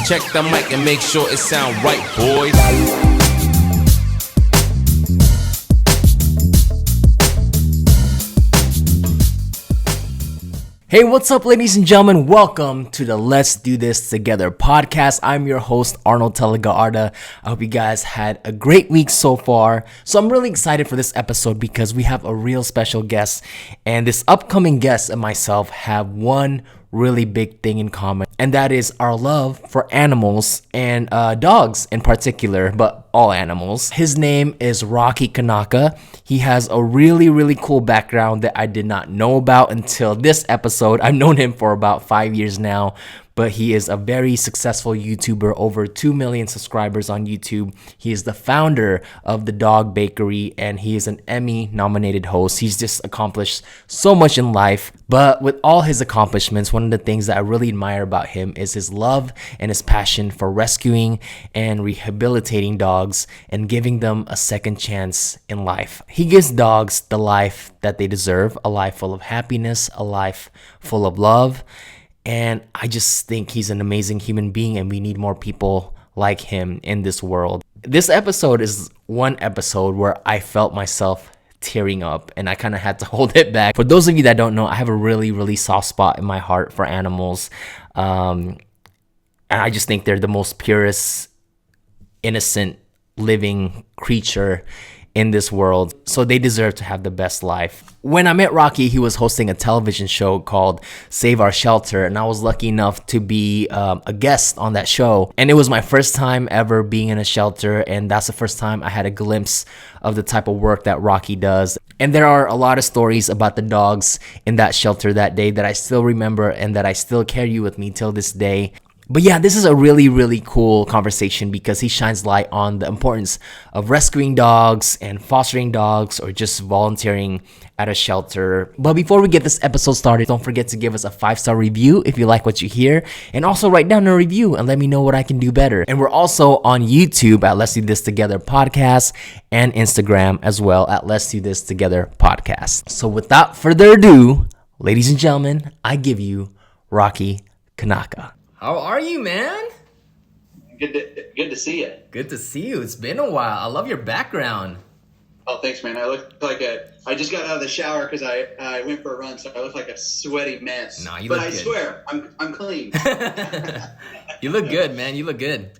Check the mic and make sure it sound right, boys. Hey, what's up, ladies and gentlemen? Welcome to the Let's Do This Together podcast. I'm your host, Arnold Telegaarda. I hope you guys had a great week so far. So I'm really excited for this episode because we have a real special guest. And this upcoming guest and myself have one really big thing in common, and that is our love for animals and dogs in particular, but all animals. His name is Rocky Kanaka. He has a really cool background that I did not know about until this episode. I've known him for about 5 years now, but he is a very successful YouTuber, over 2 million subscribers on YouTube. He is the founder of The Dog Bakery, and he is an Emmy nominated host. He's just accomplished so much in life. But with all his accomplishments, one of the things that I really admire about him is his love and his passion for rescuing and rehabilitating dogs and giving them a second chance in life. He gives dogs the life that they deserve, a life full of happiness, a life full of love. And I just think he's an amazing human being, and we need more people like him in this world. This episode is one episode where I felt myself tearing up, and I kind of had to hold it back. For those of you that don't know, I have a really soft spot in my heart for animals. And I just think they're the most purest, innocent, living creature in this world, so they deserve to have the best life. When I met Rocky, he was hosting a television show called Save Our Shelter, and I was lucky enough to be a guest on that show. And it was my first time ever being in a shelter, and that's the first time I had a glimpse of the type of work that Rocky does. And there are a lot of stories about the dogs in that shelter that day that I still remember and that I still carry with me till this day. But yeah, this is a really cool conversation because he shines light on the importance of rescuing dogs and fostering dogs or just volunteering at a shelter. But before we get this episode started, don't forget to give us a 5-star review if you like what you hear, and also write down a review and let me know what I can do better. And we're also on YouTube at Let's Do This Together Podcast and Instagram as well at Let's Do This Together Podcast. So without further ado, ladies and gentlemen, I give you Rocky Kanaka. How are you, man? Good to see you. Good to see you. It's been a while. I love your background. Oh, thanks, man. I look like I just got out of the shower because I went for a run, so I look like a sweaty mess. No, you but look I good. swear, I'm clean. You look good, man. You look good.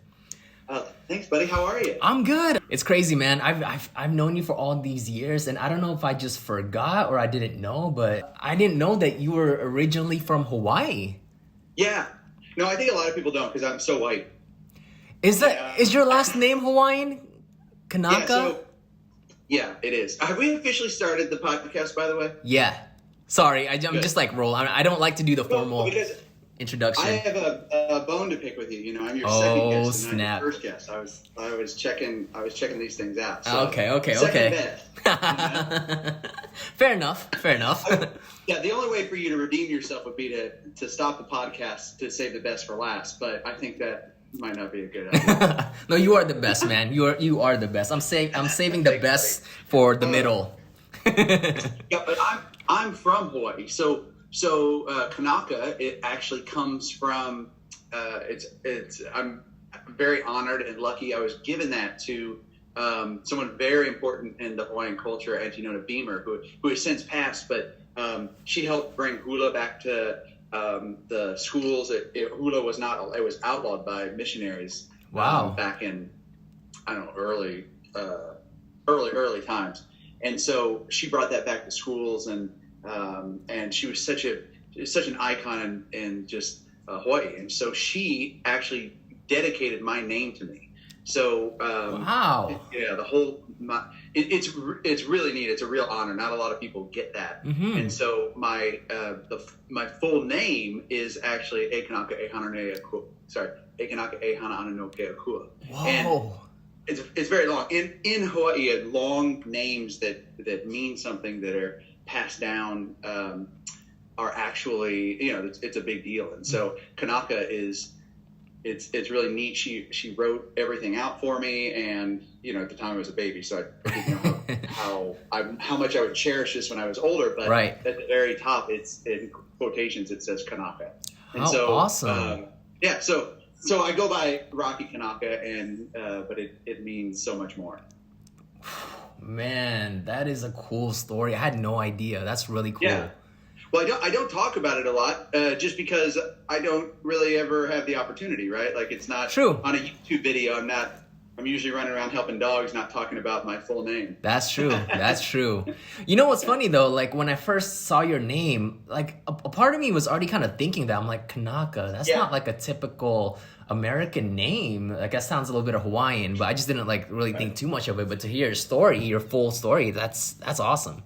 Thanks, buddy. How are you? I'm good. It's crazy, man. I've known you for all these years, and I don't know if I just forgot or I didn't know, but I didn't know that you were originally from Hawaii. Yeah. No, I think a lot of people don't because I'm so white. Is your last name Hawaiian? Kanaka? Yeah, it is. Have we officially started the podcast, by the way? Yeah. Sorry, I'm just like roll. I don't like to do the formal introduction. I have a bone to pick with you. You know, I'm your second guest and snap. I'm your first guest. I was checking these things out. So Okay. Second bet, you know? Fair enough. Yeah, the only way for you to redeem yourself would be to stop the podcast to save the best for last. But I think that might not be a good idea. No, you are the best, man. You are the best. I'm saving the best for the middle. Yeah, but I'm from Hawaii, so Kanaka. It actually comes from. I'm very honored and lucky. I was given that to someone very important in the Hawaiian culture, Antinona Beamer, who has since passed, but. She helped bring hula back to the schools. Hula was not; it was outlawed by missionaries. Wow! Back in early times, and so she brought that back to schools, and she was such an icon in just Hawaii, and so she actually dedicated my name to me. So wow! Yeah, it's really neat. It's a real honor. Not a lot of people get that. Mm-hmm. And so my full name is actually Kanaka e Hana Ana no Ke Akua. Whoa! And it's very long. In Hawaii, long names that mean something that are passed down are actually it's a big deal. And so Kanaka is. It's really neat. She wrote everything out for me, and at the time I was a baby, so I didn't know how much I would cherish this when I was older. But right. At the very top, it's in quotations. It says Kanaka, and awesome. So So I go by Rocky Kanaka, and but it means so much more. Man, that is a cool story. I had no idea. That's really cool. Yeah. Well, I don't talk about it a lot, just because I don't really ever have the opportunity, right? Like, it's not True. On a YouTube video. I'm usually running around helping dogs, not talking about my full name. That's true. That's true. You know what's funny though? Like when I first saw your name, like a part of me was already kind of thinking that. I'm like, Kanaka. That's not like a typical American name. Like that sounds a little bit of Hawaiian, but I just didn't like really think too much of it. But to hear your story, your full story, that's awesome.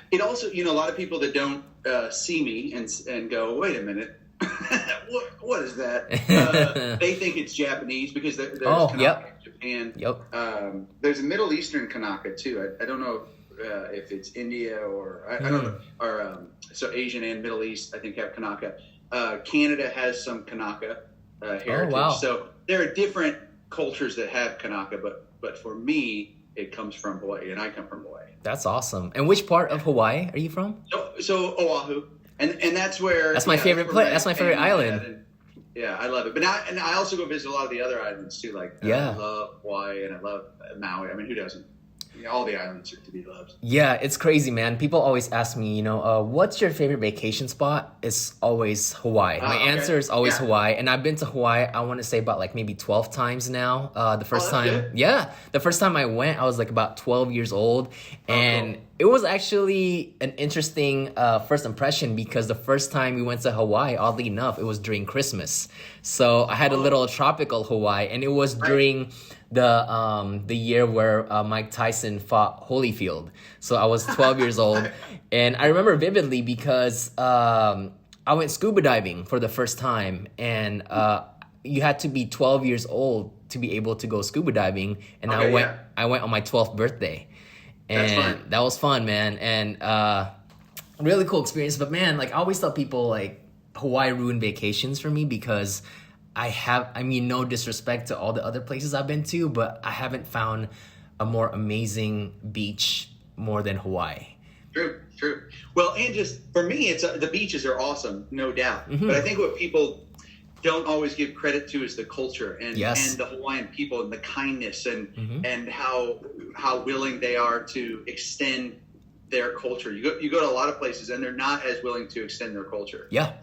It also, a lot of people that don't see me and go, wait a minute. what is that? They think it's Japanese because there's Kanaka in Japan. Yep. There's a Middle Eastern Kanaka too. I don't know if it's India or I don't know. Or so Asian and Middle East, I think, have Kanaka. Canada has some Kanaka heritage. Oh, wow. So there are different cultures that have Kanaka, but for me, it comes from Hawaii, and I come from Hawaii. That's awesome. And which part of Hawaii are you from? So Oahu. And that's where that's my favorite place. That's my favorite island. Yeah, I love it. But I also go visit a lot of the other islands too. Like I love Hawaii and I love Maui. I mean, who doesn't? All the islands are to be loved. Yeah, it's crazy, man. People always ask me, what's your favorite vacation spot? It's always Hawaii. My answer is always Hawaii. And I've been to Hawaii, I want to say about like maybe 12 times now. The first time I went, I was like about 12 years old. And cool. It was actually an interesting first impression because the first time we went to Hawaii, oddly enough, it was during Christmas. So I had a little tropical Hawaii, and it was during the year where Mike Tyson fought Holyfield. So I was 12 years old, and I remember vividly because I went scuba diving for the first time, and you had to be 12 years old to be able to go scuba diving, and I went on my 12th birthday. And that was fun, man, and really cool experience. But man, like I always tell people, like Hawaii ruined vacations for me because no disrespect to all the other places I've been to, but I haven't found a more amazing beach more than Hawaii. True. Well, and just for me, it's the beaches are awesome, no doubt. Mm-hmm. But I think what people don't always give credit to is the culture and the Hawaiian people and the kindness and how willing they are to extend their culture. You go to a lot of places and they're not as willing to extend their culture. Yeah.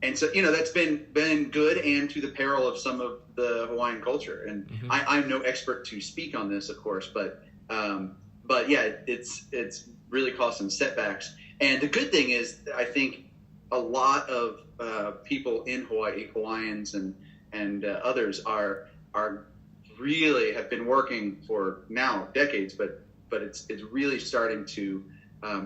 And so that's been good and to the peril of some of the Hawaiian culture. And I'm no expert to speak on this, of course, but yeah, it's really caused some setbacks. And the good thing is, I think a lot of people in Hawaii, Hawaiians and others are really have been working for now decades, but it's really starting to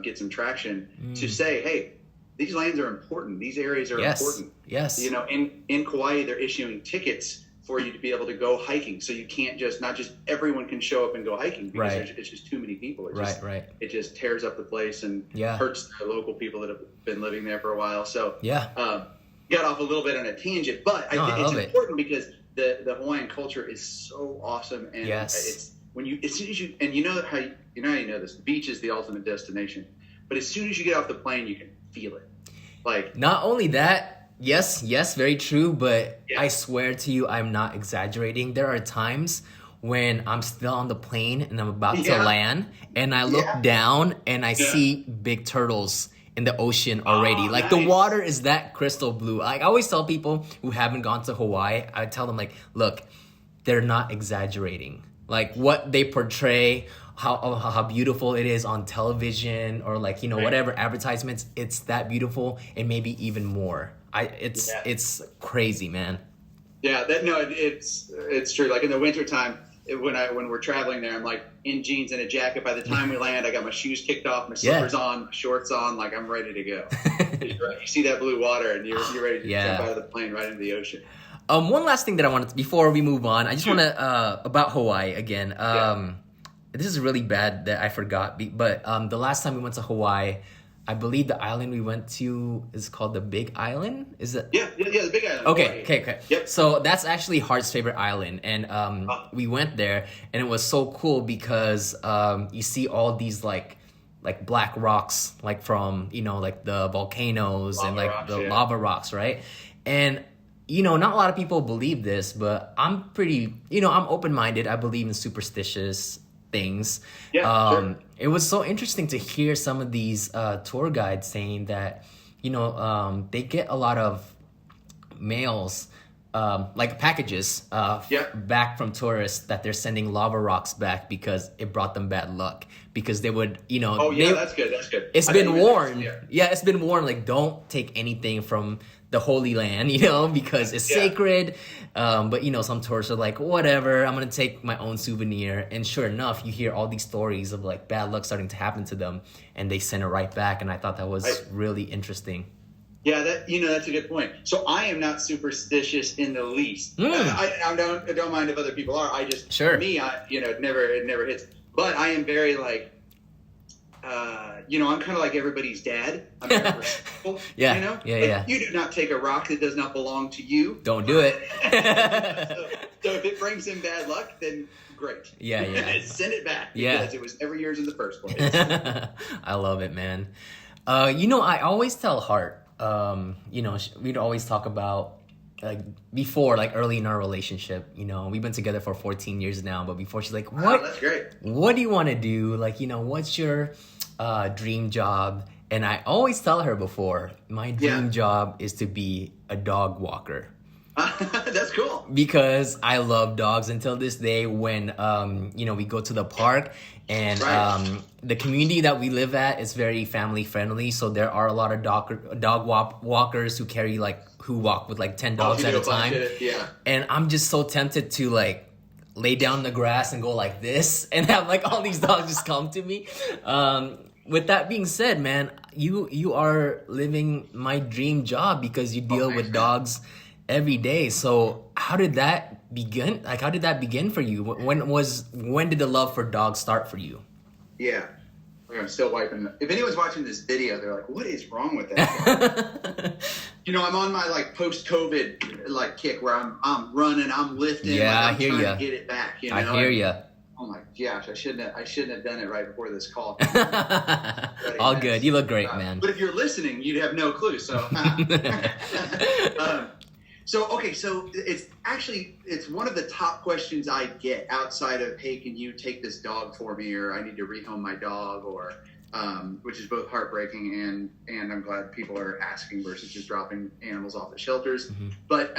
get some traction to say, hey, these lands are important. These areas are important. Yes. In Kauai, they're issuing tickets for you to be able to go hiking. So you can't not just everyone can show up and go hiking because it's just too many people. It just tears up the place and hurts the local people that have been living there for a while. So got off a little bit on a tangent, but I think it's important because the Hawaiian culture is so awesome. And it's as soon as you know how you know this, the beach is the ultimate destination. But as soon as you get off the plane, you can feel it. Like, not only that, yes, very true, but I swear to you, I'm not exaggerating. There are times when I'm still on the plane and I'm about to land and I look down and I see big turtles in the ocean already. Like, the water is that crystal blue. Like, I always tell people who haven't gone to Hawaii, I tell them, like, look, they're not exaggerating. Like, what they portray, how beautiful it is on television or like, whatever advertisements, it's that beautiful and maybe even more. It's crazy, man. Yeah, it's true. Like in the wintertime, when we're traveling there, I'm like in jeans and a jacket. By the time we land, I got my shoes kicked off, my slippers on, my shorts on, like I'm ready to go. You see that blue water and you're ready to jump out of the plane right into the ocean. One last thing that I wanted to, before we move on, I just want to, about Hawaii again. This is really bad that I forgot, but the last time we went to Hawaii, I believe the island we went to is called the Big Island. Is it? Yeah, the Big Island. Okay. Yep. So that's actually Hart's favorite island, and we went there, and it was so cool because you see all these like black rocks, like from like the volcanoes lava and like rocks, the lava rocks, right? And not a lot of people believe this, but I'm pretty, I'm open-minded. I believe in superstitious things. Yeah, sure. It was so interesting to hear some of these tour guides saying that, they get a lot of mails, like packages, back from tourists that they're sending lava rocks back because it brought them bad luck. Because they would, Oh yeah, that's good. That's good. It's been warned. Yeah, it's been warned. Like, don't take anything from the Holy Land, because it's sacred. But some tourists are like, whatever, I'm gonna take my own souvenir. And sure enough, you hear all these stories of like bad luck starting to happen to them, and they send it right back. And I thought that was really interesting. Yeah, that's a good point. So I am not superstitious in the least. I don't mind if other people are. For me, it never hits. But I am very like, I'm kind of like everybody's dad. I'm very respectful. Yeah. You do not take a rock that does not belong to you. Don't do it. so if it brings in bad luck, then great. Yeah. Send it back because it was never yours in the first place. I love it, man. I always tell Hart. We'd always talk about like before, like early in our relationship, we've been together for 14 years now, but before she's like, wow, that's great. What do you want to do? Like, what's your dream job? And I always tell her before, my dream job is to be a dog walker. That's cool. Because I love dogs until this day when, we go to the park and the community that we live at is very family friendly. So there are a lot of dog walkers who walk with like 10 dogs at a time. And I'm just so tempted to like lay down the grass and go like this and have like all these dogs just come to me. With that being said, man, you are living my dream job because you deal with dogs every day. So how did that begin? Like, how did that begin for you? When did the love for dogs start for you? Yeah. I'm still wiping. If anyone's watching this video, they're like, what is wrong with that? I'm on my like post-COVID like kick where I'm running, I'm lifting. Yeah, I'm I hear trying you. to get it back. I hear you. Oh my gosh, I shouldn't have done it right before this call. All good. You look great, man. But if you're listening, you'd have no clue. So, so it's one of the top questions I get outside of, hey, can you take this dog for me, or I need to rehome my dog, or which is both heartbreaking and I'm glad people are asking versus just dropping animals off the shelters. Mm-hmm. But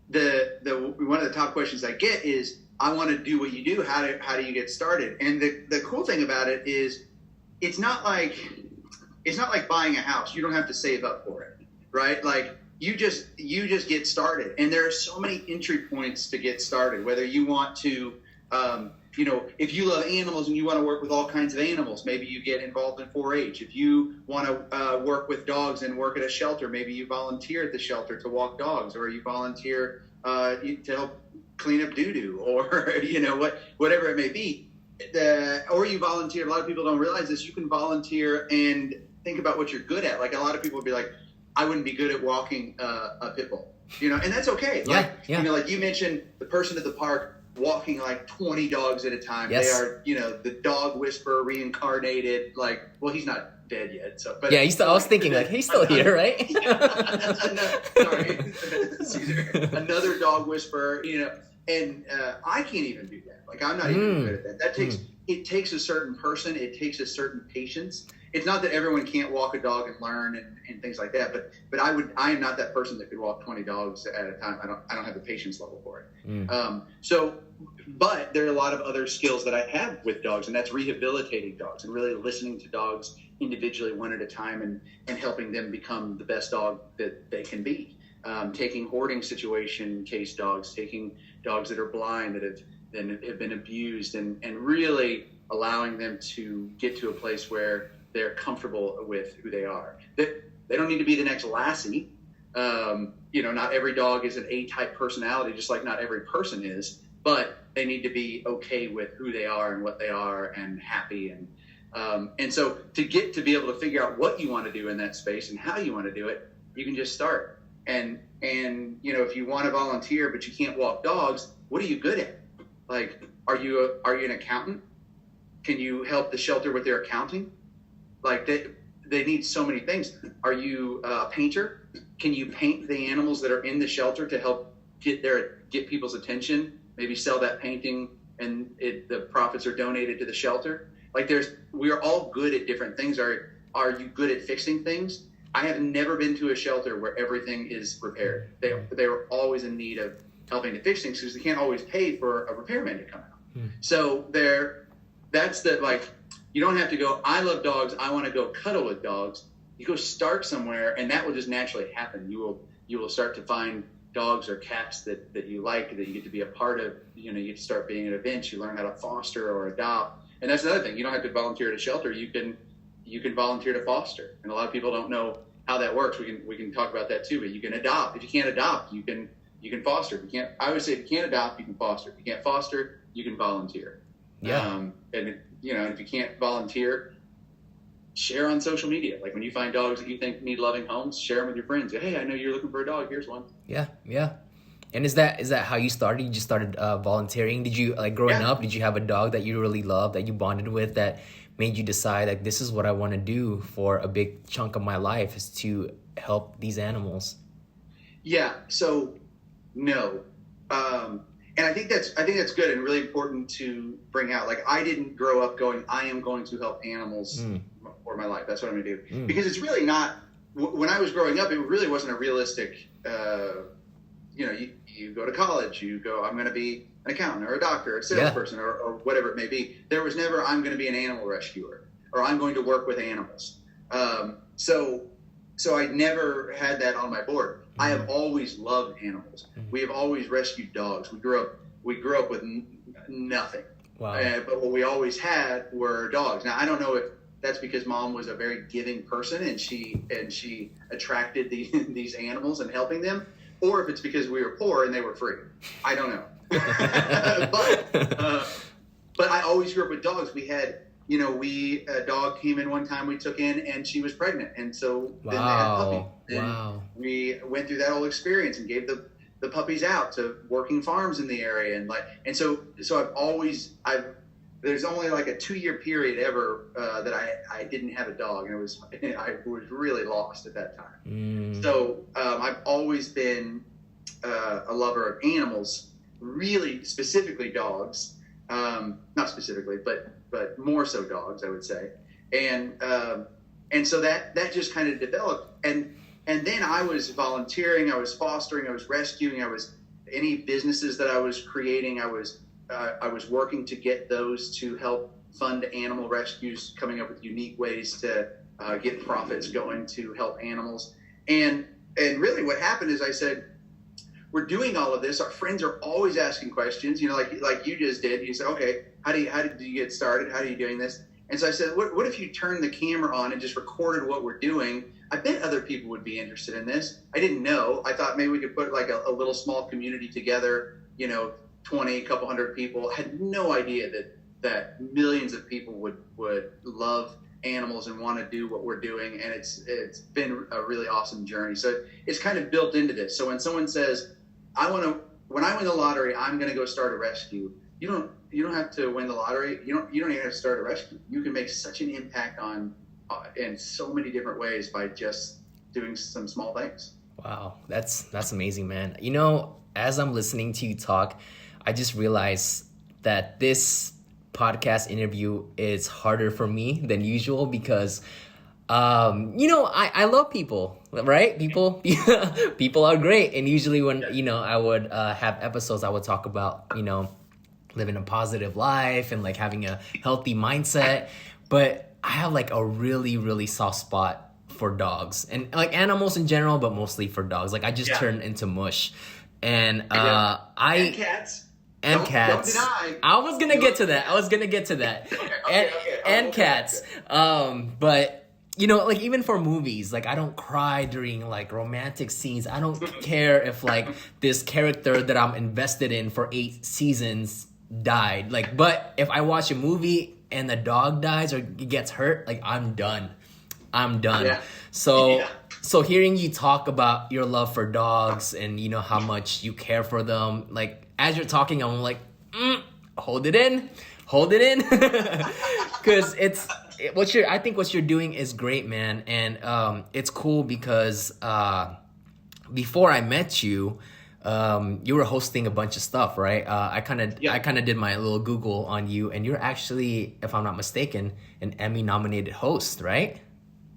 the one of the top questions I get is, I want to do what you do. How do you get started? And the cool thing about it is, it's not like buying a house. You don't have to save up for it, right? Like you just get started. And there are so many entry points to get started. Whether you want to, if you love animals and you want to work with all kinds of animals, maybe you get involved in 4-H. If you want to work with dogs and work at a shelter, maybe you volunteer at the shelter to walk dogs, or you volunteer to help clean up doo-doo, or whatever it may be. Or you volunteer. A lot of people don't realize this. You can volunteer and think about what you're good at. Like a lot of people would be like, I wouldn't be good at walking a pit bull, and that's okay. Like you mentioned, the person at the park walking like 20 dogs at a time. Yes. They are, the dog whisperer reincarnated. Like, well, he's not dead yet. So, but yeah, I was thinking like he's still here, right? Sorry, Caesar. Another dog whisperer, and I can't even do that. Like, I'm not even good at that. It takes a certain person. It takes a certain patience. It's not that everyone can't walk a dog and learn and things like that, but I am not that person that could walk 20 dogs at a time. I don't have the patience level for it. But there are a lot of other skills that I have with dogs, and that's rehabilitating dogs and really listening to dogs individually, one at a time, and helping them become the best dog that they can be. Taking hoarding situation case dogs, taking dogs that are blind, that have been abused, and really allowing them to get to a place where they're comfortable with who they are. They don't need to be the next Lassie. Not every dog is an A-type personality, just like not every person is, but they need to be okay with who they are and what they are, and happy. And so to be able to figure out what you want to do in that space and how you want to do it, you can just start. And if you want to volunteer but you can't walk dogs, what are you good at? Like, are you an accountant? Can you help the shelter with their accounting? Like, they need so many things. Are you a painter? can you paint the animals that are in the shelter to help get people's attention? Maybe sell that painting, and the profits are donated to the shelter. Like we are all good at different things. Are you good at fixing things? I have never been to a shelter where everything is repaired. They are always in need of helping to fix things because they can't always pay for a repairman to come out. So that's you don't have to go, I love dogs, I want to go cuddle with dogs. You go start somewhere, and that will just naturally happen. You will start to find dogs or cats that you like, that you get to be a part of. You get to start being at events. You learn how to foster or adopt. And that's another thing. You don't have to volunteer at a shelter. You can volunteer to foster. And a lot of people don't know how that works. We can talk about that too. But you can adopt. If you can't adopt, you can foster. If you can't, I would say if you can't adopt, you can foster. If you can't foster, you can volunteer. Yeah. And if you can't volunteer, share on social media. Like when you find dogs that you think need loving homes, share them with your friends. Hey, I know you're looking for a dog. Here's one. Yeah. And is that how you started? You just started volunteering? Did you, like, growing up, did you have a dog that you really loved, that you bonded with, that made you decide, like, this is what I want to do for a big chunk of my life, is to help these animals? Yeah. So no. And I think that's good and really important to bring out. Like, I didn't grow up going, I am going to help animals for my life. That's what I'm going to do. Because it's really not, when I was growing up, it really wasn't a realistic, you go to college, you go, I'm going to be an accountant or a doctor or a salesperson or whatever it may be. There was never, I'm going to be an animal rescuer or I'm going to work with animals. So I never had that on my board. I have always loved animals. We have always rescued dogs. We grew up with nothing. Wow. But what we always had were dogs. Now, I don't know if that's because Mom was a very giving person and she attracted these animals and helping them, or if it's because we were poor and they were free. I don't know. But I always grew up with dogs. We had, a dog came in one time we took in and she was pregnant. And so then they had puppies. And we went through that whole experience and gave the puppies out to working farms in the area. And so there's only like a 2-year period ever that I didn't have a dog, and I was really lost at that time. So I've always been a lover of animals, really specifically dogs, not specifically, but more so dogs, I would say. And so that just kind of developed, and then I was volunteering, I was fostering, I was rescuing, any businesses that I was creating, I was working to get those to help fund animal rescues, coming up with unique ways to get profits going to help animals. And really what happened is I said, we're doing all of this. Our friends are always asking questions, like you just did. You said, okay, how did you get started? How are you doing this? And so I said, what if you turned the camera on and just recorded what we're doing? I bet other people would be interested in this. I didn't know. I thought maybe we could put like a little small community together, 20, couple hundred people. I had no idea that millions of people would love animals and want to do what we're doing. And it's been a really awesome journey. So it's kind of built into this. So when someone says, when I win the lottery, I'm going to go start a rescue. You don't have to win the lottery. You don't even have to start a rescue. You can make such an impact in so many different ways by just doing some small things. Wow. That's amazing, man. As I'm listening to you talk, I just realized that this podcast interview is harder for me than usual because, I love people, right? People are great. And usually when, I would have episodes, I would talk about, living a positive life and like having a healthy mindset. But I have like a really, really soft spot for dogs and like animals in general, but mostly for dogs. Like I just turn into mush. And and cats. And cats. Don't deny. I was gonna get to that. And cats. But like even for movies, like I don't cry during like romantic scenes. I don't care if like this character that I'm invested in for 8 seasons died. Like, but if I watch a movie and the dog dies or gets hurt, like I'm done. Yeah. So hearing you talk about your love for dogs and how much you care for them, like as you're talking, I'm like, hold it in, because I think what you're doing is great, man, and it's cool because before I met you, you were hosting a bunch of stuff, right? I kind of did my little Google on you, and you're actually, if I'm not mistaken, an Emmy nominated host, right?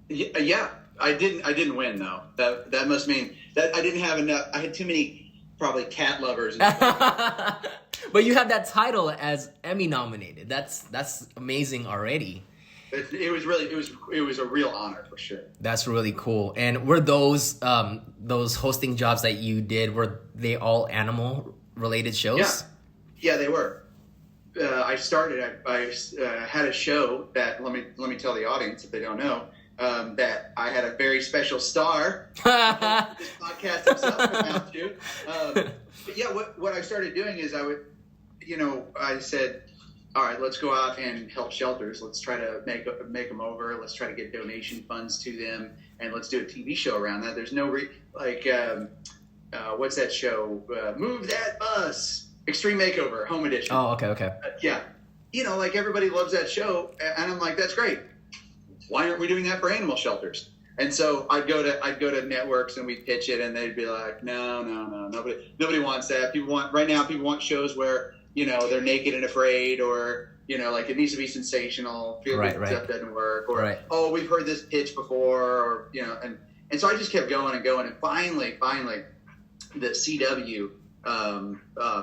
Yeah. I didn't win though. That must mean that I didn't have enough. I had too many probably cat lovers. But you have that title as Emmy nominated. That's amazing already. It was a real honor for sure. That's really cool. And were those hosting jobs that you did, were they all animal related shows? Yeah, they were. I had a show that let me tell the audience if they don't know. That I had a very special star. This podcast himself come out to. But yeah, what I started doing is I said, all right, let's go out and help shelters. Let's try to make them over. Let's try to get donation funds to them, and let's do a TV show around that. There's no what's that show? Move That Bus, Extreme Makeover, Home Edition. Oh, okay. Yeah, like everybody loves that show, and I'm like, that's great. Why aren't we doing that for animal shelters? And so I'd go to networks and we'd pitch it, and they'd be like, no, nobody wants that. People want shows where they're naked and afraid, or like it needs to be sensational. Feel-good stuff doesn't work, or oh, we've heard this pitch before, or and so I just kept going and going, and finally the CW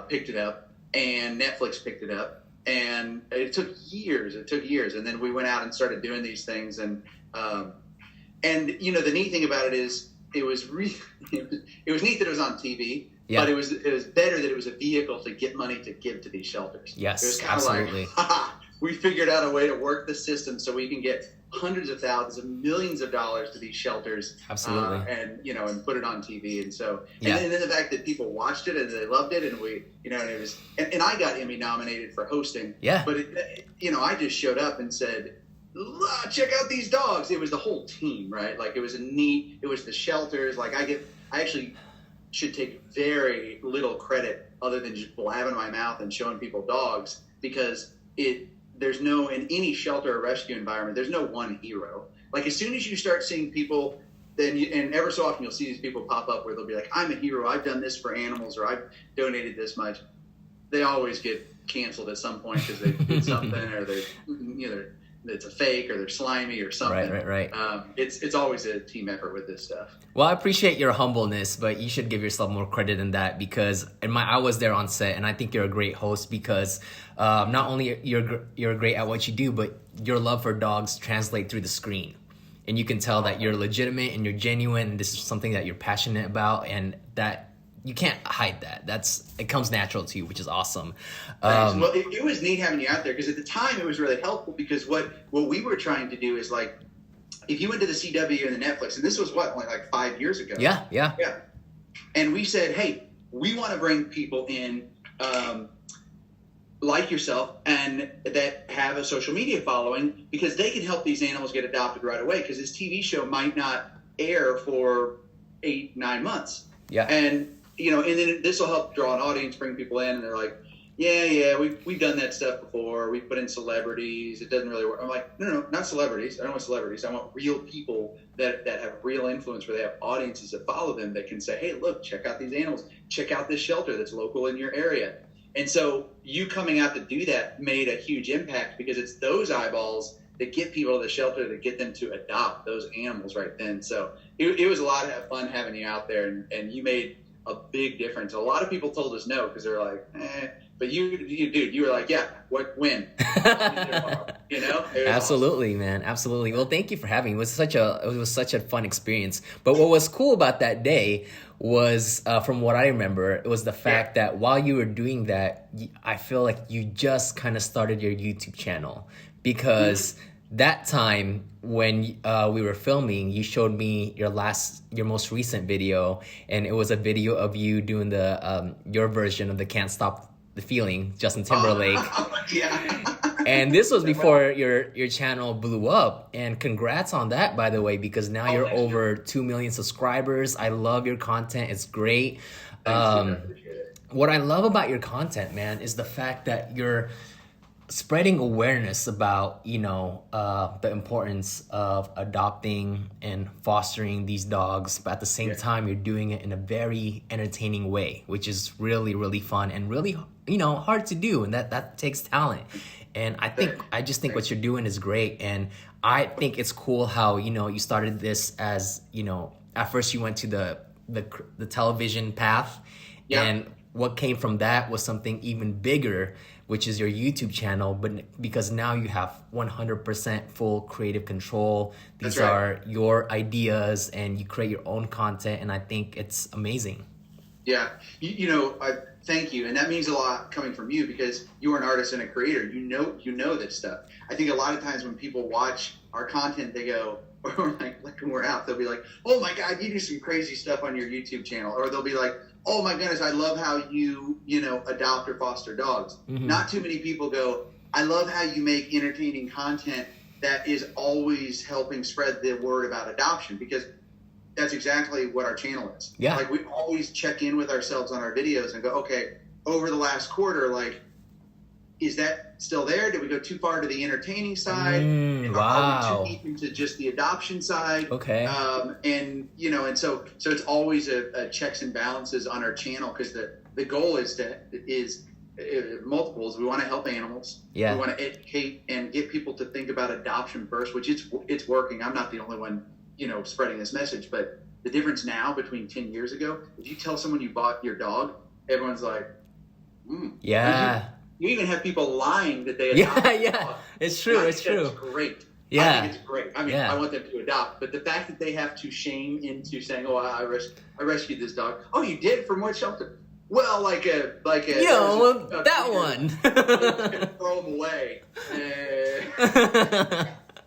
picked it up, and Netflix picked it up. And it took years. And then we went out and started doing these things. And the neat thing about it is it was neat that it was on TV, but it was better that it was a vehicle to get money to give to these shelters. Yes, it was kind absolutely. of like, we figured out a way to work the system so we can get hundreds of thousands of millions of dollars to these shelters. Absolutely. And put it on TV. And so, and then the fact that people watched it and they loved it, and we, and it was, and I got Emmy nominated for hosting. Yeah. But I just showed up and said, check out these dogs. It was the whole team, right? Like it was the shelters. Like I actually should take very little credit other than just blabbing my mouth and showing people dogs, because there's no, in any shelter or rescue environment, there's no one hero. Like as soon as you start seeing people, and ever so often you'll see these people pop up where they'll be like, I'm a hero, I've done this for animals, or I've donated this much. They always get canceled at some point because they did something, or it's a fake, or they're slimy or something. Right. It's always a team effort with this stuff. Well, I appreciate your humbleness, but you should give yourself more credit than that, because I was there on set, and I think you're a great host because not only you're great at what you do, but your love for dogs translate through the screen, and you can tell that you're legitimate and you're genuine, and this is something that you're passionate about, and that you can't hide that. It comes natural to you, which is awesome. Well, it was neat having you out there, because at the time it was really helpful, because what we were trying to do is, like, if you went to the CW and the Netflix, and this was only like 5 years ago. Yeah. And we said, hey, we want to bring people in like yourself, and that have a social media following, because they can help these animals get adopted right away, because this TV show might not air for 8-9 months. Yeah. And and then this will help draw an audience, bring people in, and they're like, yeah, we've done that stuff before. We put in celebrities. It doesn't really work. I'm like, no, not celebrities. I don't want celebrities. I want real people that have real influence, where they have audiences that follow them, that can say, hey, look, check out these animals. Check out this shelter that's local in your area. And so you coming out to do that made a huge impact, because it's those eyeballs that get people to the shelter, that get them to adopt those animals right then. So it was a lot of fun having you out there, and you made a big difference. A lot of people told us no, because they're like, but you were like, yeah, when? Absolutely, awesome. Man, absolutely. Well, thank you for having me. It was such a fun experience. But what was cool about that day was, from what I remember, it was the fact that while you were doing that, I feel like you just kind of started your YouTube channel, because that time when we were filming, you showed me your most recent video, and it was a video of you doing the your version of the Can't Stop the Feeling, Justin Timberlake. And this was before your channel blew up, and congrats on that, by the way, because now you're over 2 million subscribers. I love your content. It's great. Thanks, I appreciate it. What I love about your content, man, is the fact that spreading awareness about, the importance of adopting and fostering these dogs, but at the same time, you're doing it in a very entertaining way, which is really, really fun and really, hard to do. And that takes talent. And I just think what you're doing is great. And I think it's cool how, you started this as, at first you went to the television path, and what came from that was something even bigger, which is your YouTube channel. But because now you have 100% full creative control, these are your ideas and you create your own content. And I think it's amazing. Yeah. Thank you. And that means a lot coming from you because you are an artist and a creator. You know this stuff. I think a lot of times when people watch our content, they go, or like when we're out, they'll be like, oh my God, you do some crazy stuff on your YouTube channel. Or they'll be like, oh my goodness, I love how you adopt or foster dogs. Mm-hmm. Not too many people go, I love how you make entertaining content that is always helping spread the word about adoption, because that's exactly what our channel is. Yeah. Like, we always check in with ourselves on our videos and go, okay, over the last quarter, like, is that still there? Did we go too far to the entertaining side? Wow. Are we too deep into just the adoption side? Okay. And so it's always a checks and balances on our channel, because the goal is multiples. We want to help animals. Yeah. We want to educate and get people to think about adoption first, which it's working. I'm not the only one, spreading this message, but the difference now between 10 years ago, if you tell someone you bought your dog, everyone's like, yeah. You even have people lying that they adopted a dog. It's true. It's true. That's great. Yeah. I think it's great. I mean, I want them to adopt, but the fact that they have to shame into saying, "Oh, I rescued this dog." Oh, you did? From what shelter? Well, like a that one. Throw them away.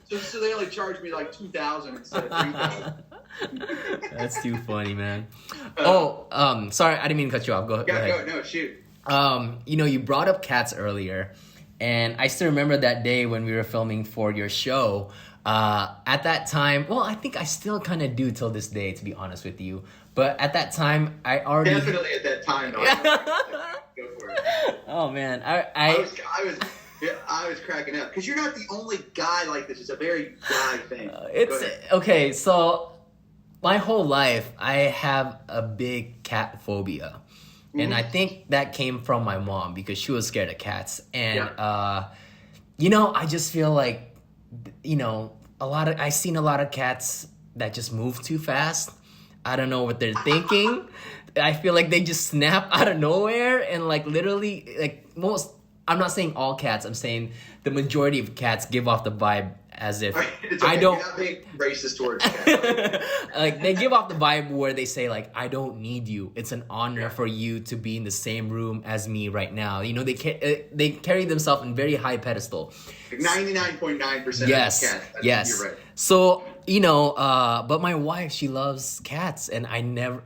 So they only charged me like $2,000 instead of $3,000. That's too funny, man. Sorry, I didn't mean to cut you off. Go ahead. No, shoot. You brought up cats earlier, and I still remember that day when we were filming for your show. At that time, well, I think I still kind of do till this day, to be honest with you. But at that time, I already definitely at that time. Though, go for it. Oh man, I was cracking up because you're not the only guy like this. It's a very guy thing. Okay. So my whole life, I have a big cat phobia. And I think that came from my mom because she was scared of cats. And, I just feel like, I've seen a lot of cats that just move too fast. I don't know what they're thinking. I feel like they just snap out of nowhere and literally I'm not saying all cats. I'm saying the majority of cats give off the vibe as if I don't. You're not being racist towards cats. They give off the vibe where they say I don't need you. It's an honor for you to be in the same room as me right now. They carry themselves in very high pedestal. 99.9% of yes, cats. Yes. You're right. So but my wife, she loves cats, and I never.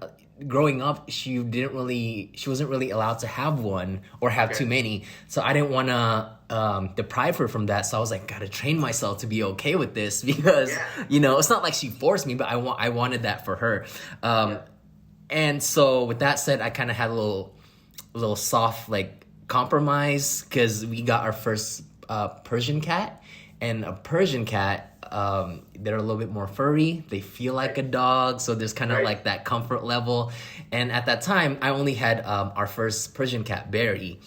Growing up, she wasn't really allowed to have one or have too many. So I didn't want to deprive her from that. So I was like, gotta train myself to be okay with this because, it's not like she forced me, but I wanted that for her. And so with that said, I kind of had a little soft compromise because we got our first Persian cat, and a Persian cat, they're a little bit more furry. They feel like a dog, so there's kind of that comfort level. And at that time, I only had our first Persian cat, Barry.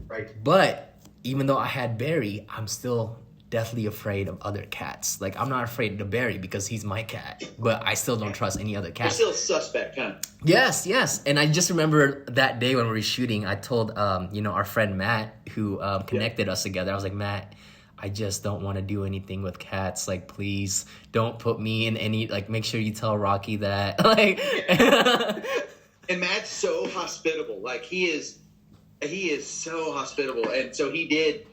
Right. But even though I had Barry, I'm still deathly afraid of other cats. I'm not afraid of Barry because he's my cat, but I still don't trust any other cat. You're still suspect, huh? Yes. And I just remember that day when we were shooting, I told our friend Matt, who connected us together. I was like, Matt, I just don't want to do anything with cats. Please don't put me in any, make sure you tell Rocky that. And Matt's so hospitable. He is so hospitable. And so he did.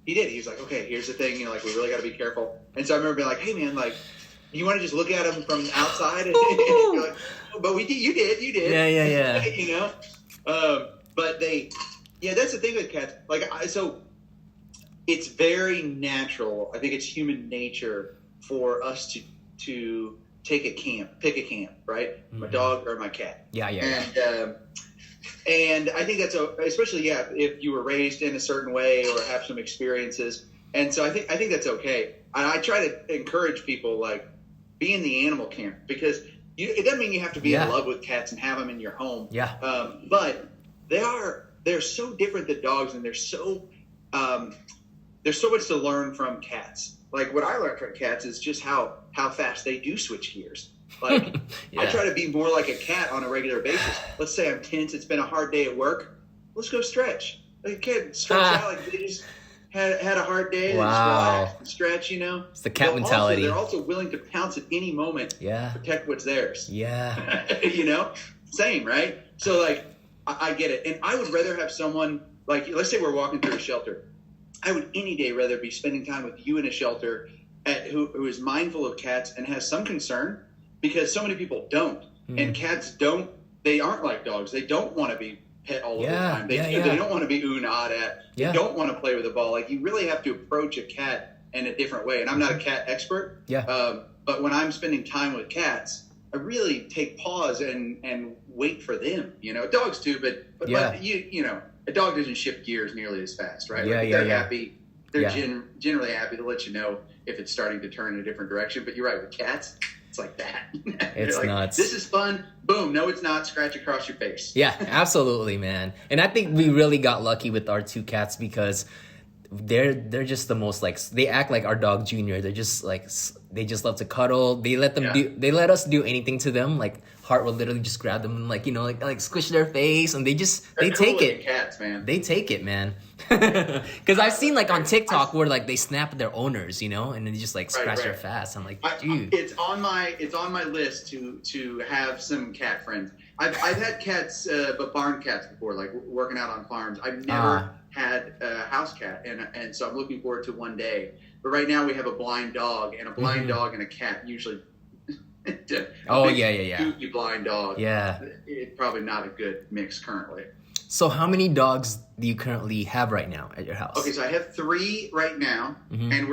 He was like, okay, here's the thing. We really got to be careful. And so I remember being like, hey man, you want to just look at him from outside? And you're like, oh, but you did. Yeah. But that's the thing with cats. It's very natural. I think it's human nature for us to pick a camp, right? Mm-hmm. My dog or my cat. Yeah. And And I think that's especially if you were raised in a certain way or have some experiences. And so I think that's okay. And I try to encourage people like be in the animal camp because it doesn't mean you have to be in love with cats and have them in your home. Yeah. But they're so different than dogs, and there's so much to learn from cats. Like what I learned from cats is just how fast they do switch gears. Like I try to be more like a cat on a regular basis. Let's say I'm tense. It's been a hard day at work. Let's go stretch. Like a kid stretch out like they just had a hard day. Wow. They just relax and stretch, It's the cat mentality. They're also willing to pounce at any moment. Yeah. Protect what's theirs. Yeah. Same, right? So like I get it. And I would rather have someone like, let's say we're walking through a shelter. I would any day rather be spending time with you in a shelter who is mindful of cats and has some concern, because so many people don't. And cats they aren't like dogs. They don't want to be pet all the time. They don't want to be ooh-and-ahhed at. They don't want to play with a ball. Like you really have to approach a cat in a different way. And I'm not a cat expert. Yeah. But when I'm spending time with cats, I really take pause and wait for them. Dogs too, but a dog doesn't shift gears nearly as fast, right? They're happy. They're generally happy to let you know if it's starting to turn in a different direction. But you're right, with cats, it's like that. It's like, nuts. This is fun. Boom. No, it's not. Scratch across your face. Yeah, absolutely, man. And I think we really got lucky with our 2 cats because they're just the most like, they act like our dog Junior. They're just like, they just love to cuddle. They let us do anything to them. Like Hart will literally just grab them and like squish their face, and they take it. Cats, man. They take it, man. Because I've seen like on TikTok where like they snap their owners, and then they just like scratch their face. I'm like, dude, it's on my list to have some cat friends. I've had cats, but barn cats before, like working out on farms. I've never had a house cat, and so I'm looking forward to one day. But right now we have a blind dog, and a blind dog and a cat usually. Goofy blind dog. Yeah, it's probably not a good mix currently. So how many dogs do you currently have right now at your house? Okay, so I have 3 right now, and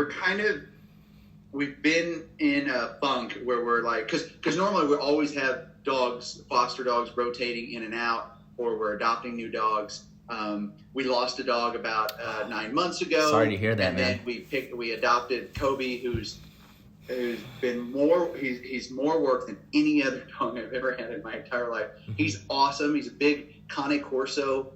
we've been in a funk where we're like, because normally we always have dogs, foster dogs, rotating in and out, or we're adopting new dogs. We lost a dog about 9 months ago. Sorry to hear that, and man. then we adopted Kobe, who's been he's more work than any other dog I've ever had in my entire life. He's awesome. He's a big Cane Corso.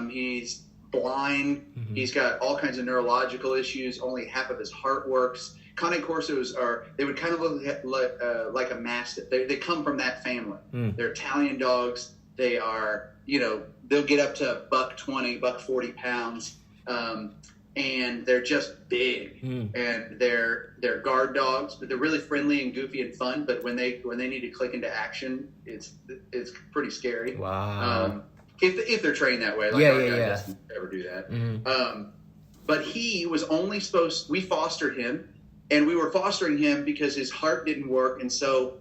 He's blind. He's got all kinds of neurological issues. Only half of his heart works. Cane Corsos they would kind of look like a Mastiff. They come from that family. They're Italian dogs. They are, they'll get up to $120, $140 pounds. And they're just big, and they're guard dogs, but they're really friendly and goofy and fun. But when they need to click into action, it's pretty scary. Wow. If they're trained that way, like our guy doesn't ever do that. But he was only we fostered him, and we were fostering him because his heart didn't work, and so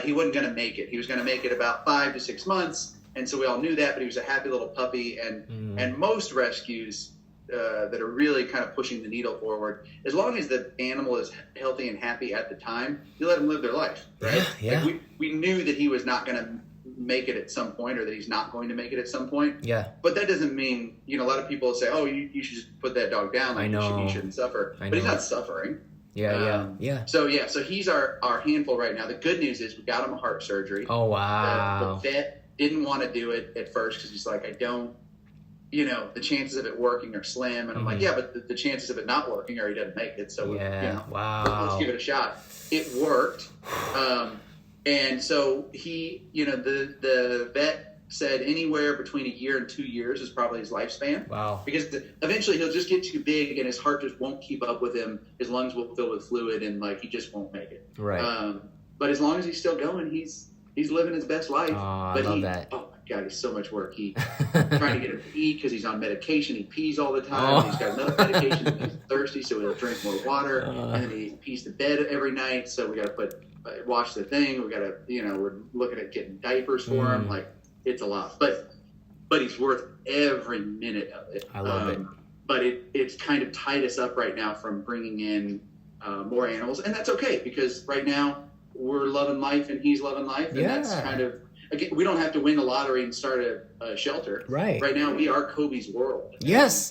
he wasn't going to make it. He was going to make it about 5 to 6 months, and so we all knew that. But he was a happy little puppy, and most rescues. That are really kind of pushing the needle forward. As long as the animal is healthy and happy at the time, you let them live their life, right? Yeah. Like we knew that he was not going to make it at some point, or that he's not going to make it at some point. Yeah. But that doesn't mean, a lot of people say, oh, you should just put that dog down. Like, I know. You shouldn't suffer. But he's not suffering. Yeah. So he's our handful right now. The good news is we got him a heart surgery. Oh, wow. The vet didn't want to do it at first because he's like, I don't. The chances of it working are slim. And I'm like, yeah, but the chances of it not working are he doesn't make it. So, wow. Let's give it a shot. It worked. And so he, the vet said anywhere between 1 year and 2 years is probably his lifespan. Wow. Because eventually he'll just get too big and his heart just won't keep up with him. His lungs will fill with fluid and he just won't make it. Right. But as long as he's still going, he's living his best life. I but love that. Oh, God, he's so much work. He trying to get him to eat because he's on medication. He pees all the time. He's got enough medication and he's thirsty, so he'll drink more water. And then he pees to bed every night. So we got to wash the thing. We got to, we're looking at getting diapers for him. It's a lot, but he's worth every minute of it. I love it. But it's kind of tied us up right now from bringing in more animals, and that's okay because right now we're loving life and he's loving life, and that's kind of. again, we don't have to win the lottery and start a shelter. Right. Right now, we are Kobe's world. Yes.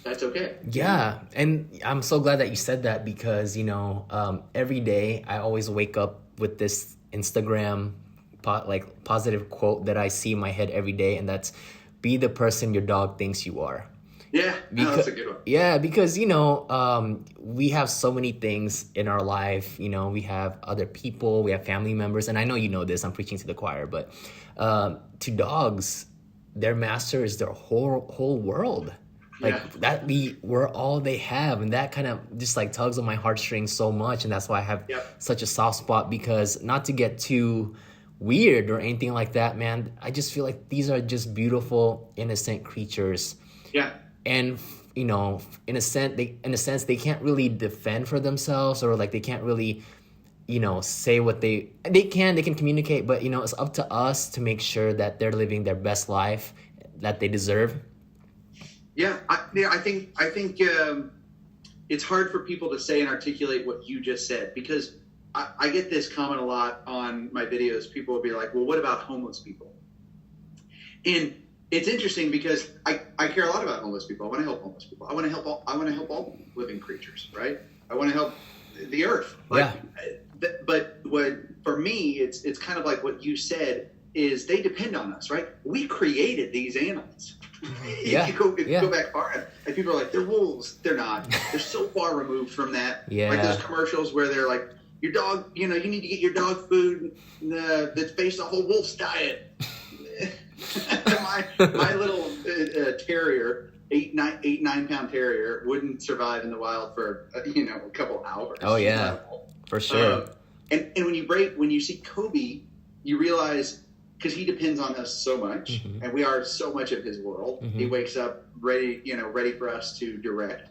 That's okay. Yeah, and I'm so glad that you said that because, every day I always wake up with this Instagram positive quote that I see in my head every day, and that's be the person your dog thinks you are. Yeah, that's a good one. Yeah, because, we have so many things in our life. We have other people, we have family members, and I know you know this, I'm preaching to the choir, but to dogs, their master is their whole world. We're all they have, and that kind of just like tugs on my heartstrings so much, and that's why I have such a soft spot, because not to get too weird or anything like that, man, I just feel like these are just beautiful, innocent creatures. Yeah. And in a sense they can't really defend for themselves, or like they can't really say what they can communicate, but it's up to us to make sure that they're living their best life that they deserve. Yeah, I think it's hard for people to say and articulate what you just said, because I get this comment a lot on my videos. People will be like, well, what about homeless people? And it's interesting because I care a lot about homeless people. I want to help homeless people. I want to help all living creatures, right? I want to help the earth. But for me, it's kind of like what you said is they depend on us, right? We created these animals. Yeah. If you go back far enough, like people are like, they're wolves. They're not. They're so far removed from that. Yeah. Like those commercials where they're like, your dog, you need to get your dog food that's based off a wolf's diet. my little terrier, 9 pound terrier, wouldn't survive in the wild for a couple hours. Oh yeah, for sure. And when you see Kobe, you realize, because he depends on us so much, and we are so much of his world. He wakes up ready for us to direct,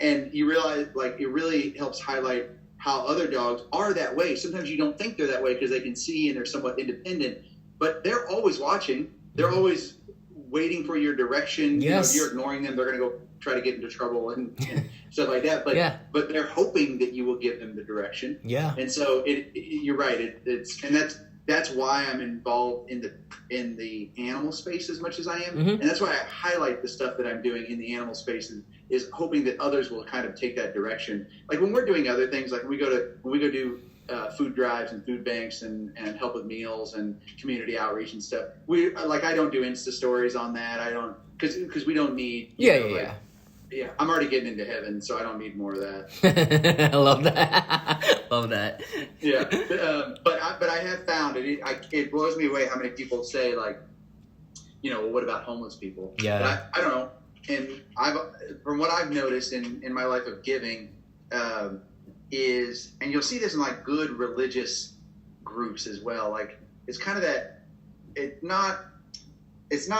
and you realize it really helps highlight how other dogs are that way. Sometimes you don't think they're that way because they can see and they're somewhat independent, but they're always watching. They're always waiting for your direction. Yes. If you're ignoring them, they're going to go try to get into trouble and stuff like that. But they're hoping that you will give them the direction. Yeah. And so you're right. That's why I'm involved in the animal space as much as I am, and that's why I highlight the stuff that I'm doing in the animal space is hoping that others will kind of take that direction. Like when we're doing other things, like when we go do food drives and food banks and help with meals and community outreach and stuff. I don't do Insta stories on that. I don't, because we don't need. Yeah. I'm already getting into heaven, so I don't need more of that. I love that. Love that. Yeah, but I have found it blows me away how many people say well, what about homeless people? Yeah. But I don't know. And from what I've noticed in my life of giving, is, and you'll see this in good religious groups as well. It's kind of that it's not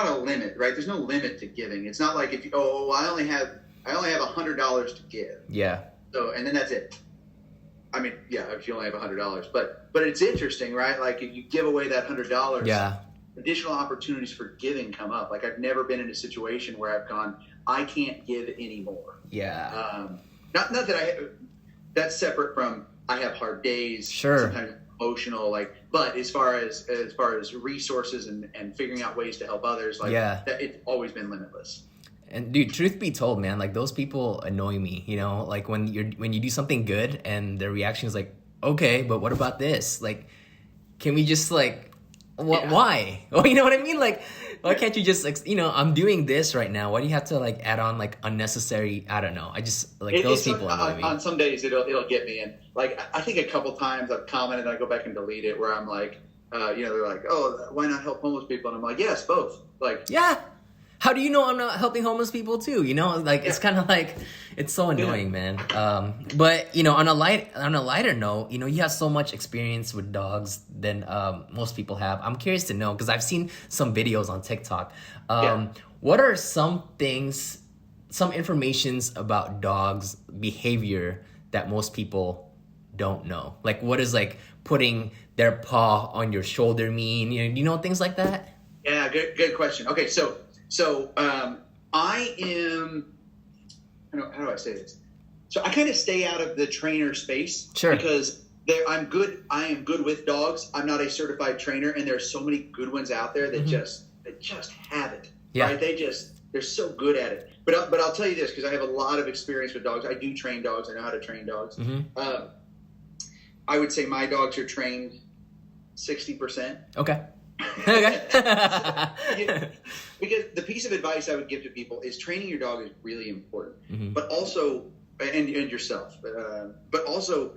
a limit, right? There's no limit to giving. It's not like I only have $100 to give. Yeah. So, and then that's it. I mean, yeah, if you only have $100, but it's interesting, right? If you give away that $100, yeah, additional opportunities for giving come up. I've never been in a situation where I've gone, I can't give anymore. Yeah. Not that that's separate from I have hard days. Sure. Sometimes emotional, but as far as resources and figuring out ways to help others, that it's always been limitless. And dude, truth be told, man, those people annoy me, when you do something good and their reaction is okay, but what about this? Can we just why? Well, you know what I mean? Why can't you just I'm doing this right now. Why do you have to add on unnecessary? I don't know. I just those people annoy me. On some days it'll get me, and I think a couple times I've commented and I go back and delete it where I'm they're like, oh, why not help homeless people? And I'm like, yes, both. Yeah. How do you know I'm not helping homeless people too? It's kind of it's so annoying, man. But on a lighter note, you have so much experience with dogs than most people have. I'm curious to know, because I've seen some videos on TikTok. What are some informations about dogs' behavior that most people don't know? What is putting their paw on your shoulder mean? Do you know things like that? Yeah, good question. Okay, so I am, how do I say this? So I kind of stay out of the trainer space. Sure. Because I'm good. I am good with dogs. I'm not a certified trainer, and there's so many good ones out there that just have it. Yeah. Right? They're so good at it. But I'll tell you this, because I have a lot of experience with dogs. I do train dogs. I know how to train dogs. I would say my dogs are trained 60%. Okay. Okay. Because the piece of advice I would give to people is training your dog is really important, but also and yourself, but also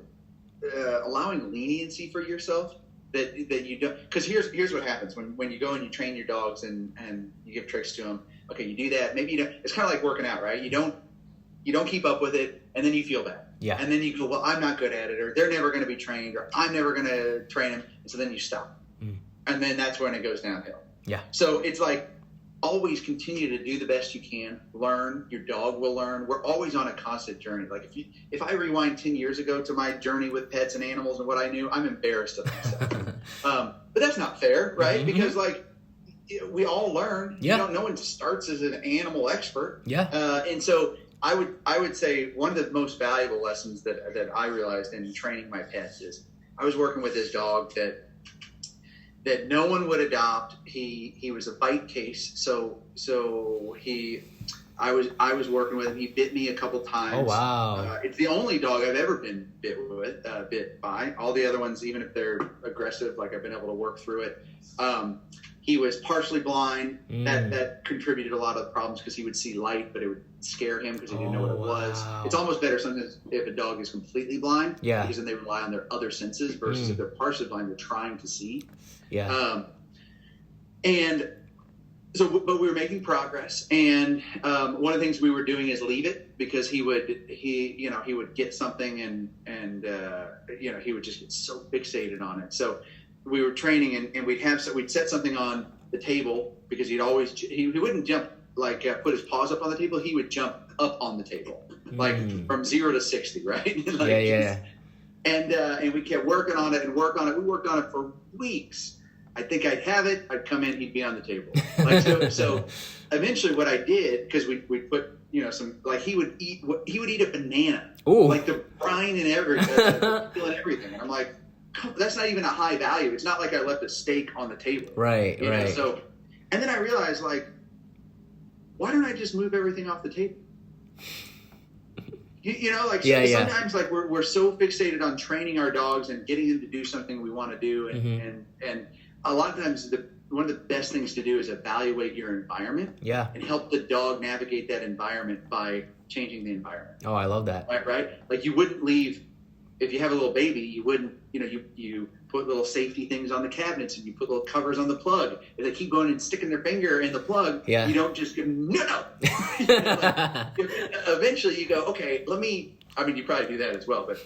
allowing leniency for yourself that you don't. Because here's what happens when you go and you train your dogs and you give tricks to them. Okay, you do that. Maybe you don't. It's kind of like working out, right? You don't keep up with it, and then you feel bad. Yeah. And then you go, well, I'm not good at it, or they're never going to be trained, or I'm never going to train them. And so then you stop. And then that's when it goes downhill. Yeah. So it's like always continue to do the best you can. Learn. Your dog will learn. We're always on a constant journey. Like if I rewind 10 years ago to my journey with pets and animals and what I knew, I'm embarrassed of myself. But that's not fair, right? Because like we all learn. Yeah. No one starts as an animal expert. Yeah. And so I would say one of the most valuable lessons that I realized in training my pets is I was working with this dog that no one would adopt. He was a bite case, so I was working with him. He bit me a couple times. Oh wow! It's the only dog I've ever been bit by. All the other ones, even if they're aggressive, like I've been able to work through it. He was partially blind. That contributed a lot of the problems because he would see light, but it would scare him because he didn't know what it was. It's almost better sometimes if a dog is completely blind, because then they rely on their other senses versus if they're partially blind, they're trying to see. Yeah. And so, but we were making progress, and one of the things we were doing is leave it because he would get something and he would just get so fixated on it. So we were training, and we'd set something on the table because he wouldn't jump put his paws up on the table. He would jump up on the table from 0 to 60, right? Yeah. And we kept working on it. We worked on it for weeks. I think I'd have it. I'd come in. He'd be on the table. So eventually, what I did, because we put some he would eat a banana. Ooh. Like the brine and everything, and everything. And I'm like, that's not even a high value. It's not like I left a steak on the table. Right. So, and then I realized why don't I just move everything off the table? Sometimes we're so fixated on training our dogs and getting them to do something we want to do, and a lot of times one of the best things to do is evaluate your environment, and help the dog navigate that environment by changing the environment. Oh, I love that. Right? Like you wouldn't leave if you have a little baby. You wouldn't, you put little safety things on the cabinets and you put little covers on the plug. If they keep going and sticking their finger in the plug, you don't just go, no. Eventually you go, okay, you probably do that as well, but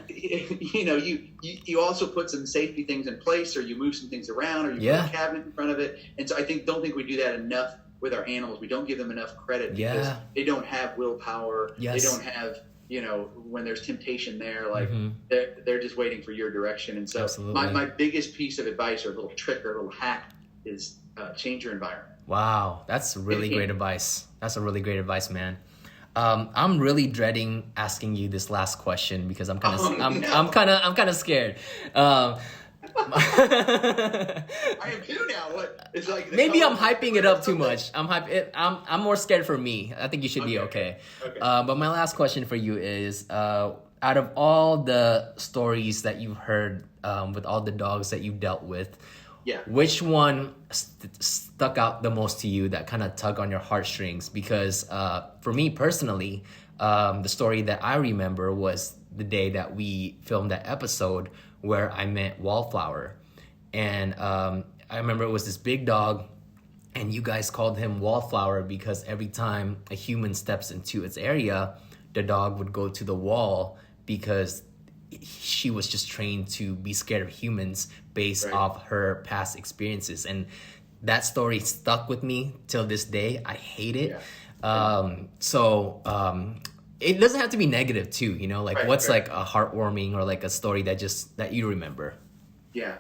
you also put some safety things in place, or you move some things around, or you put a cabinet in front of it. And so I don't think we do that enough with our animals. We don't give them enough credit because they don't have willpower. They don't have, when there's temptation there, they're just waiting for your direction. And so my biggest piece of advice or a little trick or a little hack is change your environment. Wow. That's really great advice. That's a really great advice, man. I'm really dreading asking you this last question because I'm kind of scared. I am too now. What? It's like maybe I'm hyping it up too much. I'm more scared for me. I think you should be okay. But my last question for you is, out of all the stories that you've heard with all the dogs that you've dealt with, which one stuck out the most to you that kind of tug on your heartstrings? Because for me personally, the story that I remember was the day that we filmed that episode where I met Wallflower. And I remember it was this big dog, and you guys called him Wallflower because every time a human steps into its area, the dog would go to the wall because she was just trained to be scared of humans based off her past experiences. And that story stuck with me till this day. I hate it. It doesn't have to be negative too, what's like a heartwarming or like a story that you remember? I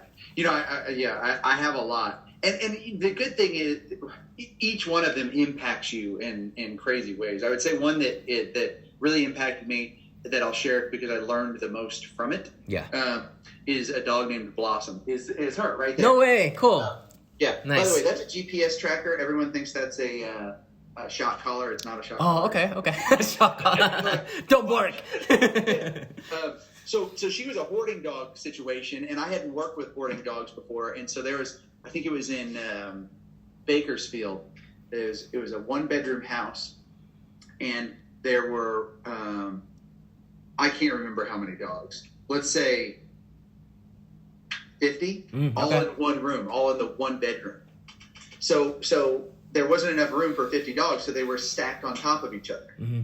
have a lot. And the good thing is each one of them impacts you in crazy ways. I would say one that really impacted me that I'll share because I learned the most from it. Yeah. Is a dog named Blossom. Is her right there? No way. Cool. Yeah. Nice. By the way, that's a GPS tracker. Everyone thinks that's a shot collar. It's not a shot collar. Oh, okay. Shock. Don't bark. So she was a hoarding dog situation, and I hadn't worked with hoarding dogs before, and so there was, I think it was in Bakersfield. It was a 1-bedroom house, and there were I can't remember how many dogs. Let's say 50, all in one room, all in the 1 bedroom. So there wasn't enough room for 50 dogs, so they were stacked on top of each other. Mm-hmm.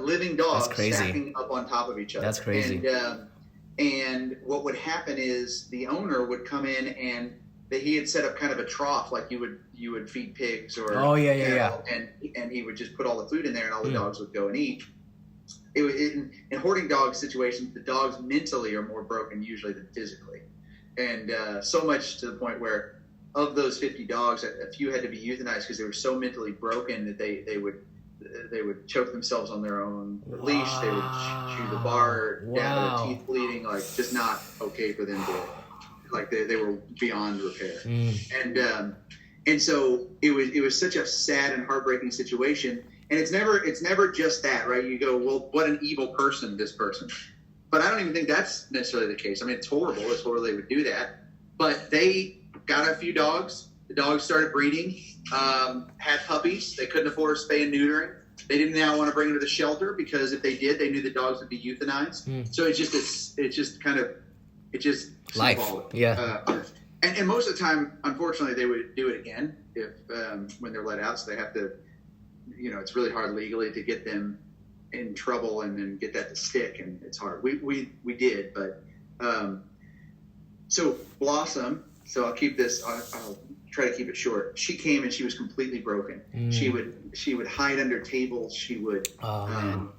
Living dogs stacking up on top of each other. That's crazy. And what would happen is the owner would come in and he had set up kind of a trough like you would feed pigs or cattle, and he would just put all the food in there and all the dogs would go and eat. In hoarding dog situations, the dogs mentally are more broken usually than physically, and so much to the point where of those 50 dogs, a few had to be euthanized because they were so mentally broken that they would choke themselves on their own leash. They would chew the bar down, their teeth bleeding, like just not okay for them to, like they were beyond repair. And so it was such a sad and heartbreaking situation. And it's never just that, right? You go, well, what an evil person, this person. But I don't even think that's necessarily the case. I mean, it's horrible. It's horrible they would do that. But they got a few dogs. The dogs started breeding, had puppies. They couldn't afford spay and neutering. They didn't now want to bring them to the shelter because if they did, they knew the dogs would be euthanized. So it's just life. Yeah. And most of the time, unfortunately, they would do it again if when they're let out. So they have to, it's really hard legally to get them in trouble and then get that to stick, and it's hard. We did, but so Blossom. So I'll keep this. I'll try to keep it short. She came and she was completely broken. She would hide under tables. She would. I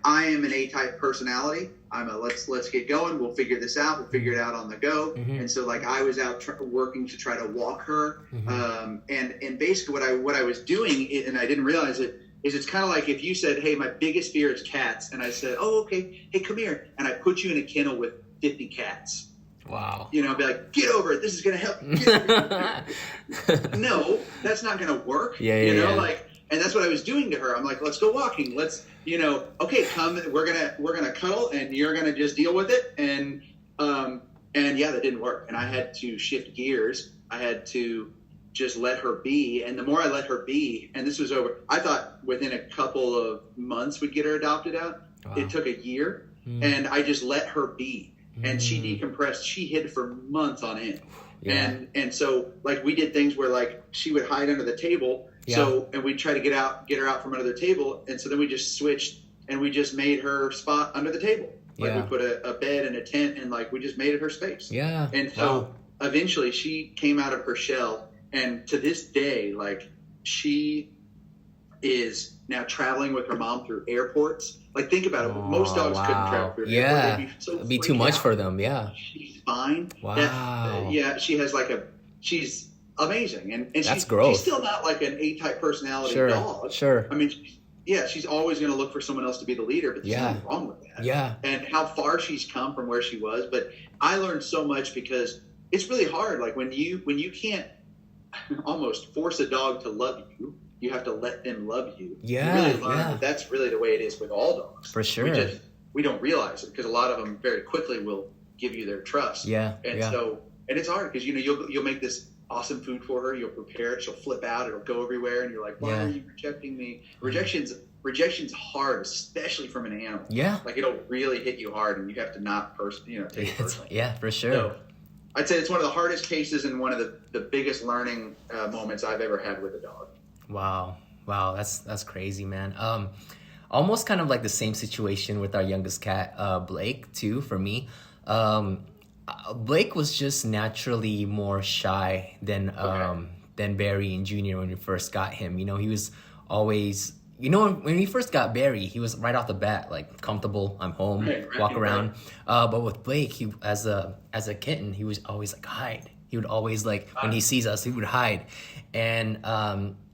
am an A-type personality. I'm a let's get going. We'll figure this out. We'll figure it out on the go. And so like I was out working to try to walk her. And basically what I was doing, and I didn't realize it, is it's kind of like if you said, "Hey, my biggest fear is cats," and I said, "Oh, okay. Hey, come here," and I put you in a kennel with 50 cats. Wow. I'd be like, "Get over it. This is going to help you." Get over it. No, that's not going to work. And that's what I was doing to her. I'm like, "Let's go walking. Let's, okay, come. We're gonna cuddle, and you're gonna just deal with it." And yeah, that didn't work. And I had to shift gears. I had to just let her be. And the more I let her be, and this was over, I thought within a couple of months we'd get her adopted out. Wow. It took a year, and I just let her be. And she decompressed. She hid for months on end. Yeah. And so like we did things where like she would hide under the table. Yeah. So, and we'd try to get her out from under the table. And so then we just switched and we just made her spot under the table. Like we put a bed and a tent and like we just made it her space. Yeah. And so eventually she came out of her shell. And to this day, like she is now traveling with her mom through airports. Like think about it. Most dogs couldn't travel through airports. It'd be too much for them. Yeah. She's fine. Wow. She has she's amazing. And that's growth. She's still not like an A-type personality dog. Sure. I mean, she's always going to look for someone else to be the leader, but there's nothing wrong with that. Yeah. And how far she's come from where she was. But I learned so much because it's really hard. Like when you can't almost force a dog to love you, you have to let them love you. Yeah. You really learn that that's really the way it is with all dogs. For sure. We don't realize it because a lot of them very quickly will give you their trust. Yeah. And so, and it's hard because, you'll make this awesome food for her. You'll prepare it. She'll flip out. It'll go everywhere. And you're like, why are you rejecting me? Rejection's hard, especially from an animal. Yeah. Like it'll really hit you hard and you have to not take it personally. Yeah, for sure. So, I'd say it's one of the hardest cases and one of the biggest learning moments I've ever had with a dog. Wow, that's crazy, man. Almost kind of like the same situation with our youngest cat, Blake, too, for me. Blake was just naturally more shy than Barry and Junior when we first got him. He was always... when we first got Barry, he was right off the bat, like comfortable. I'm home, walk around. But with Blake, he as a kitten, he was always like hide. He would always like when he sees us, he would hide. And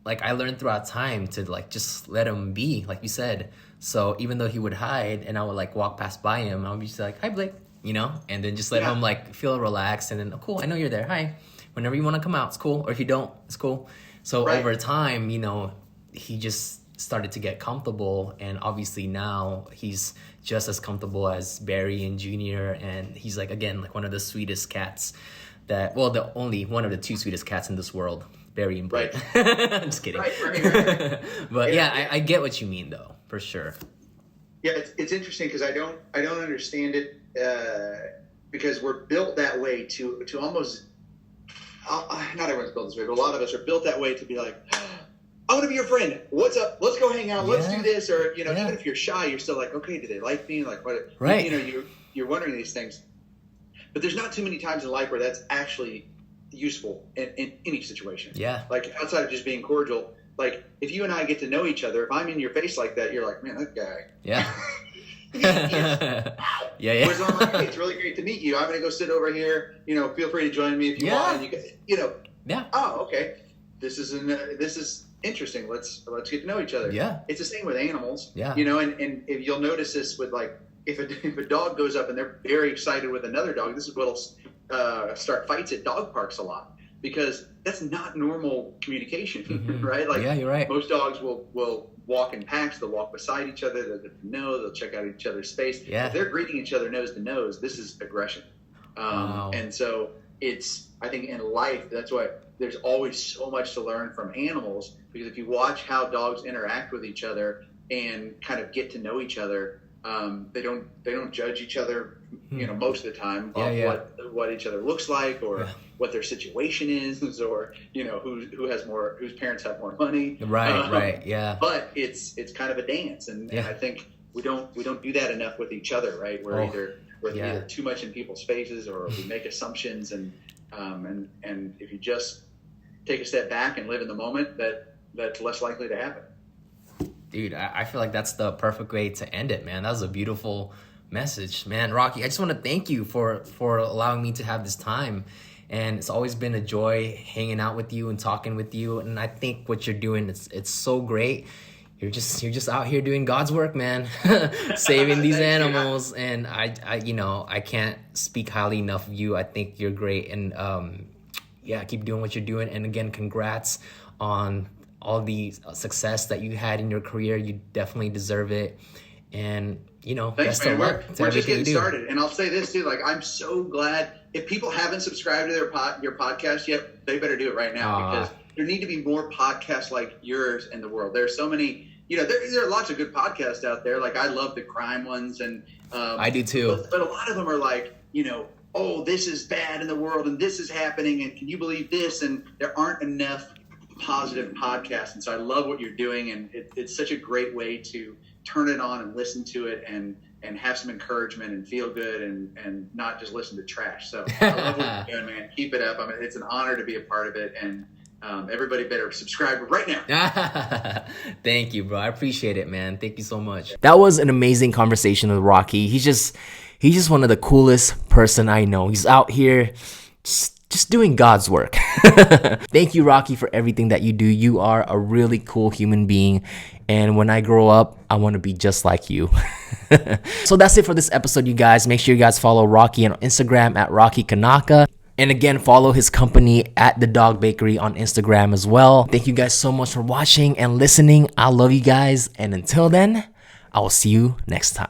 like I learned throughout time to like just let him be, like you said. So even though he would hide and I would like walk past by him, I would be just like, "Hi, Blake," and then just let him like feel relaxed, and then, "Oh, cool, I know you're there. Hi. Whenever you want to come out, it's cool. Or if you don't, it's cool." So over time, he just started to get comfortable, and obviously now he's just as comfortable as Barry and Junior, and he's like, again, like one of the sweetest cats the only one of the two sweetest cats in this world, Barry and Blake. I'm just kidding. Right. But I get what you mean though, for sure. Yeah, it's interesting because I don't understand it because we're built that way to almost. Not everyone's built this way, but a lot of us are built that way to be like, I want to be your friend. What's up? Let's go hang out. Let's do this. Or, even if you're shy, you're still like, okay, do they like me? Like, what? Right. You're wondering these things. But there's not too many times in life where that's actually useful in any situation. Yeah. Like, outside of just being cordial, like, if you and I get to know each other, if I'm in your face like that, you're like, man, that guy. Yeah. Yeah. Whereas I'm like, hey, it's really great to meet you. I'm going to go sit over here. Feel free to join me if you want. Yeah. Oh, okay. This is interesting. Let's get to know each other. Yeah. It's the same with animals. Yeah. And if you'll notice this with like if a dog goes up and they're very excited with another dog, this is what'll start fights at dog parks a lot, because that's not normal communication, right? Like, you're right. Most dogs will walk in packs. They'll walk beside each other. They'll get to know. They'll check out each other's space. Yeah. If they're greeting each other nose to nose, this is aggression. Wow. And so I think in life, that's why there's always so much to learn from animals, because if you watch how dogs interact with each other and kind of get to know each other, they don't judge each other, most of the time what each other looks like, or what their situation is, or whose parents have more money. Right. Yeah. But it's kind of a dance, and I think we don't do that enough with each other, right? We're either too much in people's faces, or we make assumptions, and if you just take a step back and live in the moment, that's less likely to happen. Dude, I feel like that's the perfect way to end it, man. That was a beautiful message, man. Rocky, I just want to thank you for allowing me to have this time. And it's always been a joy hanging out with you and talking with you. And I think what you're doing, it's so great. You're just out here doing God's work, man. Saving these animals. And I can't speak highly enough of you. I think you're great. And keep doing what you're doing. And again, congrats on all the success that you had in your career. You definitely deserve it. And, thanks, best of luck. We're just getting started. And I'll say this too, like, I'm so glad if people haven't subscribed to your podcast yet, they better do it right now, because there need to be more podcasts like yours in the world. There's so many, there are lots of good podcasts out there. Like, I love the crime ones, and I do too. But a lot of them are like, oh, this is bad in the world, and this is happening, and can you believe this? And there aren't enough positive podcasts. And so I love what you're doing, and it's such a great way to turn it on and listen to it and have some encouragement and feel good, and not just listen to trash. So I love what you're doing, man. Keep it up. I mean, it's an honor to be a part of it, and everybody better subscribe right now. Thank you, bro. I appreciate it, man. Thank you so much. That was an amazing conversation with Rocky. He's just one of the coolest person I know. He's out here just doing God's work. Thank you, Rocky, for everything that you do. You are a really cool human being. And when I grow up, I want to be just like you. So that's it for this episode, you guys. Make sure you guys follow Rocky on Instagram at Rocky Kanaka. And again, follow his company at The Dog Bakery on Instagram as well. Thank you guys so much for watching and listening. I love you guys. And until then, I will see you next time.